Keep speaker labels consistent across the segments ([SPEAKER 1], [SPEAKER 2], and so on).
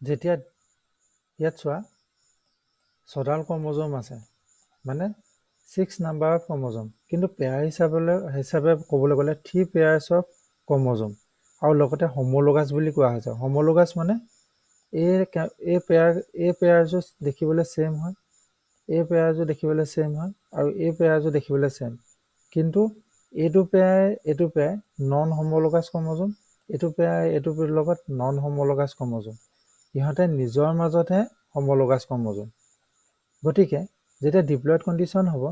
[SPEAKER 1] যেতিয়া ইয়াত চোৱা 6ডাল ক্ৰমোজোম আছে মানে 6 নাম্বাৰ অফ ক্ৰমোজোম কিন্তু পেয়াৰ হিচাপে ক'বলৈ গ'লে 3 পেয়াৰ্ছ অফ ক্ৰমোজোম আৰু লগতে হোমোলগাছ বুলি কোৱা হৈছে হোমোলগাছ মানে এই পেয়াৰযোৰ দেখিবলৈ সেম হয় এই পেয়াৰযোৰ দেখিবলৈ সেম হয় আৰু এই পেয়াৰযোৰ দেখিবলৈ সেম কিন্তু এইটো পেয়াৰ নন হোমোলগাছ ক্ৰমোজোম এইটো পেয়াৰ লগত নন হোমোলগাছ ক্ৰমোজোম ইহঁতে নিজৰ মাজতহে হোমোলগাছ ক্ৰমোজোম গতিকে যেতিয়া ডিপ্লয়েড কণ্ডিশ্যন হ'ব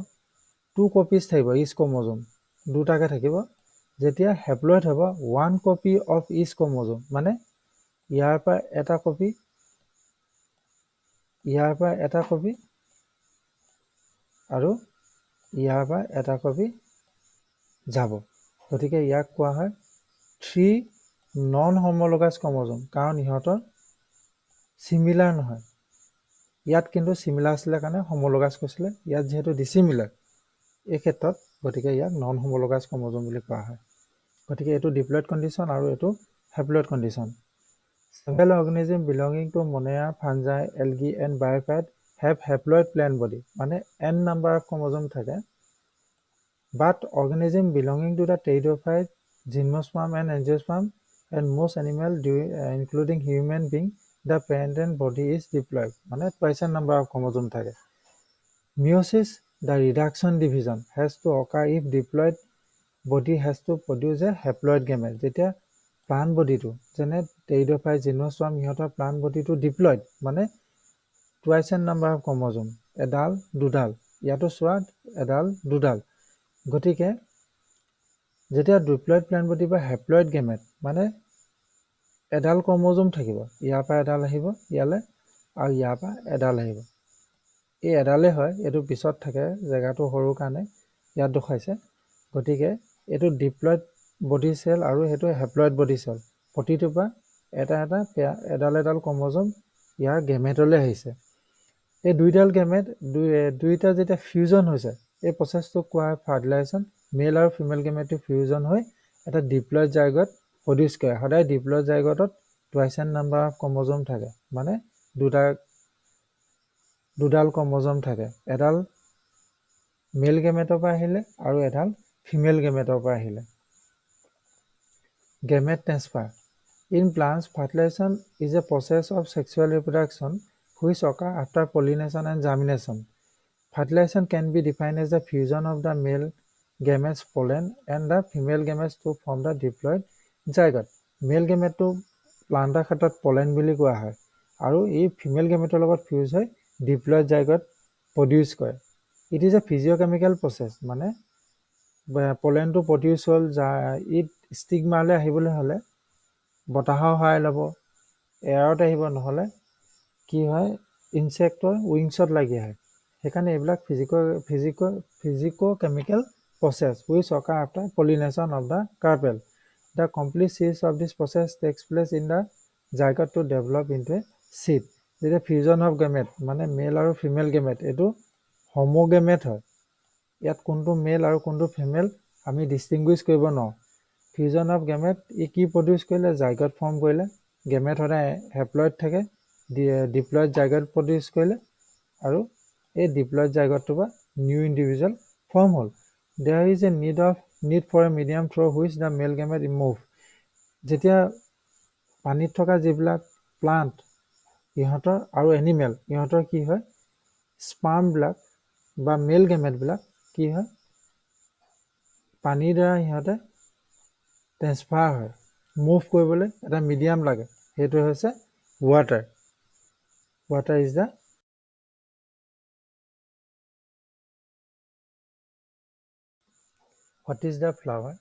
[SPEAKER 1] 2 কপিজ থাকিব ইচ ক্ৰমোজোম দুটাকে থাকিব যেতিয়া হেপ্লয়েড হ'ব 1 কপি অফ ইচ ক্ৰমোজোম মানে ইয়াৰ পৰা এটা কপি আৰু ইয়াৰ পৰা এটা কপি যাব গতিকে ইয়াক কোৱা হয় 3 নন হোমোলগাছ ক্ৰমোজোম কাৰণ ইহঁতৰ সিমিলাৰ নহয় ইয়াত কিন্তু সিমিলাৰ আছিলে কাৰণে হোমোলগাছ কৈছিলে ইয়াত যেহেতু ডিসিমিলাৰ এই ক্ষেত্ৰত গতিকে ইয়াক নন হোমোলগাছ ক্ৰমোজোম বুলি কোৱা হয় গতিকে এইটো ডিপ্লয়েড কণ্ডিশ্যন আৰু এইটো হেপ্লয়েড condition several organisms belonging to Monera, fungi, algae and biophyte have haploid plant body মানে n number of chromosome থাকে but organisms belonging to the pteridophyte, gymnosperm and angiosperm and most animals including human being the parent body is diploid মানে twice n number of chromosome থাকে meiosis the reduction division has to occur if diploid body has to produce a haploid gamete যেতিয়া plant বডিটো যেনে টেৰিডোফাইট জিমনোস্পাৰ্ম ইহঁতৰ plant বডিটো diploid মানে twice n number of ক্ৰমোজোম এডাল দুডাল ইয়াতো চোৱা এডাল দুডাল গতিকে যেতিয়া ডিপ্লয়েড প্লান্ট বডি বা হেপ্লয়েড গেমেট মানে এডাল ক্ৰমোজোম থাকিব ইয়াৰ পৰা এডাল আহিব ইয়ালে আৰু ইয়াৰ পৰা এডাল আহিব এই এডালে হয় এইটো পিছত থাকে জেগাটো সৰু কাৰণে ইয়াত দেখাইছে গতিকে এইটো ডিপ্লয়েড বডি সেল আৰু হেটো হেপ্লয়েড বডি সেল প্ৰতিটো পৰা এডাল ক্ৰমোজোম ইয়াৰ গেমেটলৈ আহিছে এই দুইডাল গেমেট দুইটা যেতিয়া ফিউজন হৈছে এই প্ৰচেছটো কোৱা হয় ফাৰ্টিলাইজেশ্যন মেল আৰু ফিমেল গেমেটটো ফিউজন হৈ এটা ডিপ্লয়েড জাইগট প্ৰডিউচ কৰে সদায় ডিপ্লয়েড জাইগটত twice n number of chromosome থাকে মানে দুডাল ক্ৰমোজোম থাকে এডাল মেল গেমেটৰ পৰা আহিলে আৰু এডাল ফিমেল গেমেটৰ পৰা আহিলে Gamete transfer. In plants, fertilization is a process of sexual reproduction which occurs after pollination and germination. Fertilization can be defined as the fusion of the male gametes pollen and the female gametes to form the diploid zygote. Male gamete to plantar ক্ষেত্ৰত pollen বুলি কোৱা হয় আৰু এই female গেমেটৰ লগত fuse হৈ diploid zygote produce কৰে it is a ফিজিঅ'কেমিকেল process মানে পলেনটো প্ৰডিউচ হ'ল ইট ষ্টিগমালৈ আহিবলৈ হ'লে বতাহৰ সহায় ল'ব এয়াৰত আহিব নহ'লে কি হয় ইনচেক্টৰ উইংছত লাগি আহে সেইকাৰণে এইবিলাক ফিজিকো-কেমিকেল process which occur after pollination of the carpel. The complete series of this process takes place in the zygote to develop into a seed. যেতিয়া fusion of gamete মানে মেল আৰু ফিমেল গেমেট এইটো হোমোগেমেট হয় ইয়াত কোনটো মেল আৰু কোনটো ফিমেল আমি ডিষ্টিংগুইশ কৰিব নোৱাৰোঁ ফিউজন অফ গেমেট ই কি প্ৰডিউচ কৰিলে জাইগট ফৰ্ম কৰিলে গেমেট সদায় হেপ্লয়েড থাকে ডিপ্লয়েড জাইগট প্ৰডিউচ কৰিলে আৰু এই ডিপ্লয়েড জাইগটটোৰ পৰা নিউ ইণ্ডিভিজুৱেল ফৰ্ম হ'ল there is a need for a medium through which the male gamete move যেতিয়া পানীত থকা যিবিলাক প্লাণ্ট ইহঁতৰ আৰু এনিমেল ইহঁতৰ কি হয় স্পাৰ্মবিলাক বা মেল গেমেটবিলাক কি হয় পানীৰ দ্বাৰা ইহঁতে ট্ৰেন্সফাৰ হয় মুভ কৰিবলৈ এটা মিডিয়াম লাগে সেইটো হৈছে water is the What is the flower?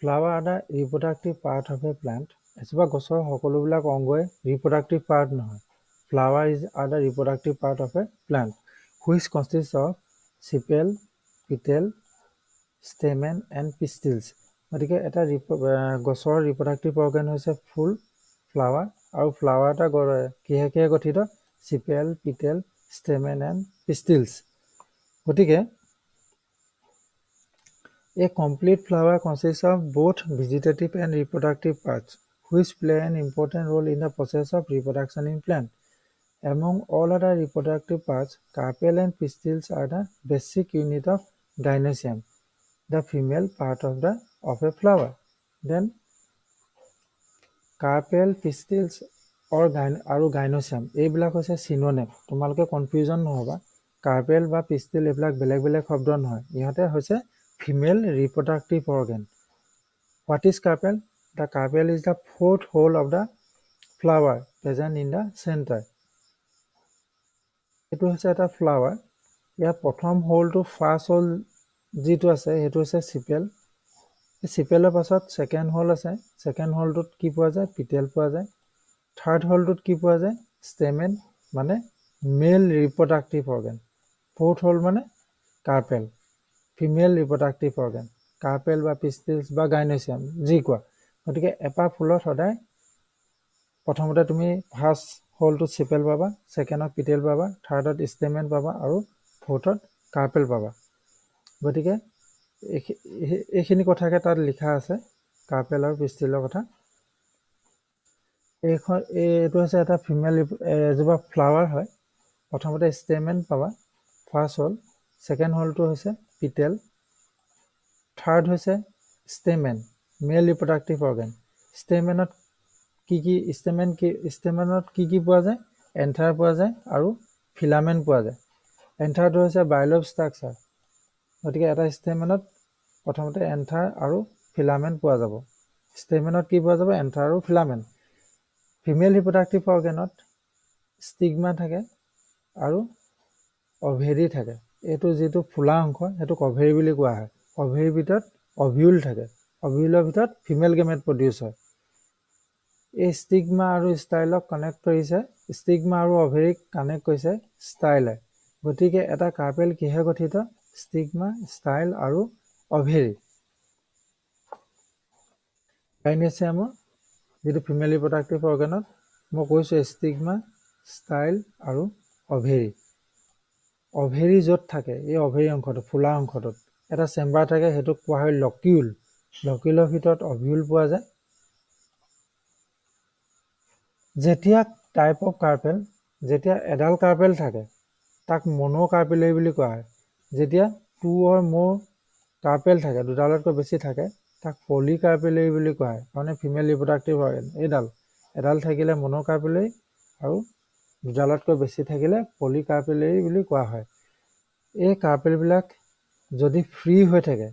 [SPEAKER 1] Flower are the reproductive part of a plant. এজোপা গছৰ সকলোবিলাক অংগই reproductive part নহয় Flower are the reproductive part of a plant which consists of sepal, petal, stamen and pistils. গতিকে এটা গছৰ reproductive organ হৈছে ফুল flower আৰু flower এটা কিহে গঠিত sepal, petal, stamen and pistils. গতিকে A complete flower consists of both vegetative and reproductive parts, which play an important role in the process of reproduction in plant. Among all other reproductive parts, carpel and pistils are the basic unit of gynoecium, the female part of a flower. Then carpel, pistils আৰু gynoecium এইবিলাক হৈছে চিনোনিম। তোমালোকে confusion নহবা, carpal বা পিষ্টিল এইবিলাক বেলেগ বেলেগ শব্দ নহয়, ইহঁতে হৈছে female reproductive organ. What is carpel? The carpel is the fourth whorl of the flower present in the centre. এইটো হৈছে এটা ফ্লাৱাৰ। ইয়াৰ প্ৰথম হোলটো ফাৰ্ষ্ট হোল যিটো আছে সেইটো হৈছে চিপেল। চিপেলৰ পাছত ছেকেণ্ড হোল আছে, ছেকেণ্ড হোলটোত কি পোৱা যায়? পিটেল পোৱা যায়। থাৰ্ড হোলটোত কি পোৱা যায়? ষ্টেমেন, মানে মেল ৰিপ্ৰডাক্টিভ অৰ্গেন। ফ'ৰ্থ হোল মানে carpal, female reproductive organ. Carpal বা পিষ্টিলছ বা গাইনচিয়াম যি কোৱা। গতিকে এপাহ ফুলত সদায় প্ৰথমতে তুমি ফাৰ্ষ্ট হোলটোত চিপেল পাবা, ছেকেণ্ডত পিটেল পাবা, থাৰ্ডত ষ্টেমেন পাবা আৰু ফ'ৰ্থত কাৰ্পেল পাবা। গতিকে এইখিনি কথাকে তাত লিখা আছে কাৰ্পেল আৰু পিষ্টিলৰ কথা। এইটো হৈছে এটা ফিমেল এজোপা ফ্লাৱাৰ হয়। প্ৰথমতে ষ্টেমেন পাবা, ফাৰ্ষ্ট হ'ল, ছেকেণ্ড হ'লটো হৈছে পিটেল, থাৰ্ড হৈছে ষ্টেমেন, মেল ৰিপ্ৰডাক্টিভ অৰ্গেন। ষ্টেমেনত ষ্টেমেনত কি পোৱা যায়? এন্থাৰ পোৱা যায় আৰু ফিলামেণ্ট পোৱা যায়। এন্থাৰটো হৈছে বায়'লভ ষ্ট্ৰাকচাৰ। গতিকে এটা ষ্টেমেনত প্ৰথমতে এন্থাৰ আৰু ফিলামেণ্ট পোৱা যাব। ষ্টেমেনত কি পোৱা যাব? এন্থাৰ আৰু ফিলামেণ্ট। ফিমেল ৰিপ্ৰডাক্টিভ অৰ্গেনত ষ্টিগমা থাকে আৰু অভেৰী থাকে। এইটো যিটো ফুলা অংশ সেইটোক অভেৰী বুলি কোৱা হয়। অভেৰীৰ ভিতৰত অভিউল থাকে। অভিউলৰ ভিতৰত ফিমেল গেমেট প্ৰডিউচ হয়। এই ষ্টিগমা আৰু ষ্টাইলক কানেক্ট কৰিছে, ষ্টিগমা আৰু অভেৰীক কানেক্ট কৰিছে ষ্টাইলে। গতিকে এটা কাৰ্পেল কিহে গঠিত? ষ্টিগমা, ষ্টাইল আৰু অভেৰী। গাইনেচিয়ামৰ যিটো ফিমেল ৰিপ্ৰডাক্টিভ অৰ্গেনত মই কৈছোঁ ষ্টিগমা, ষ্টাইল আৰু অভেৰী। অভেৰী য'ত থাকে, এই অভেৰী অংশটো, ফুলা অংশটোত এটা চেম্বাৰ থাকে, সেইটোক কোৱা হয় লকিউল। লকিউলৰ ভিতৰত অভিউল পোৱা যায়। যেতিয়া টাইপ অফ কাৰ্পেল, যেতিয়া এডাল কাৰ্পেল থাকে তাক মনোকাৰ্পেলেৰী বুলি কোৱা হয়। যেতিয়া টু অৰ মোৰ কাৰ্পেল থাকে, দুডালতকৈ বেছি থাকে, তাক পলিকাৰ্পেলেৰী বুলি কোৱা হয়। মানে ফিমেল ৰিপ্ৰডাক্টিভ অৰ্গেন এডাল থাকিলে মনোকাৰ্পেলেৰী আৰু দুডালতকৈ বেছি থাকিলে পলিকাৰ্পেলেৰী বুলি কোৱা হয়। এই কাৰ্পেলবিলাক যদি ফ্ৰী হৈ থাকে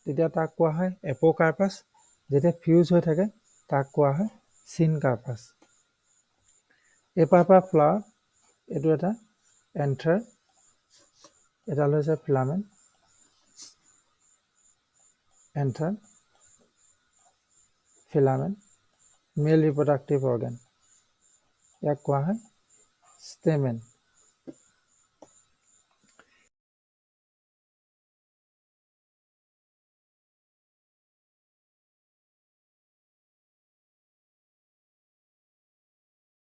[SPEAKER 1] তেতিয়া তাক কোৱা হয় এপ'কাৰ্পাছ। যেতিয়া ফিউজ হৈ থাকে তাক কোৱা হয় চিনকাৰ্পাছ। এপাহ ফ্লাৱাৰ, এইটো এটা এন্থাৰ, এডাল হৈছে ফিলামেণ্ট, এন্থাৰ, ফিলামেণ্ট, মেল ৰিপ্ৰডাক্টিভ অৰ্গেন। ইয়াক কোৱা হয় ষ্টেমেন।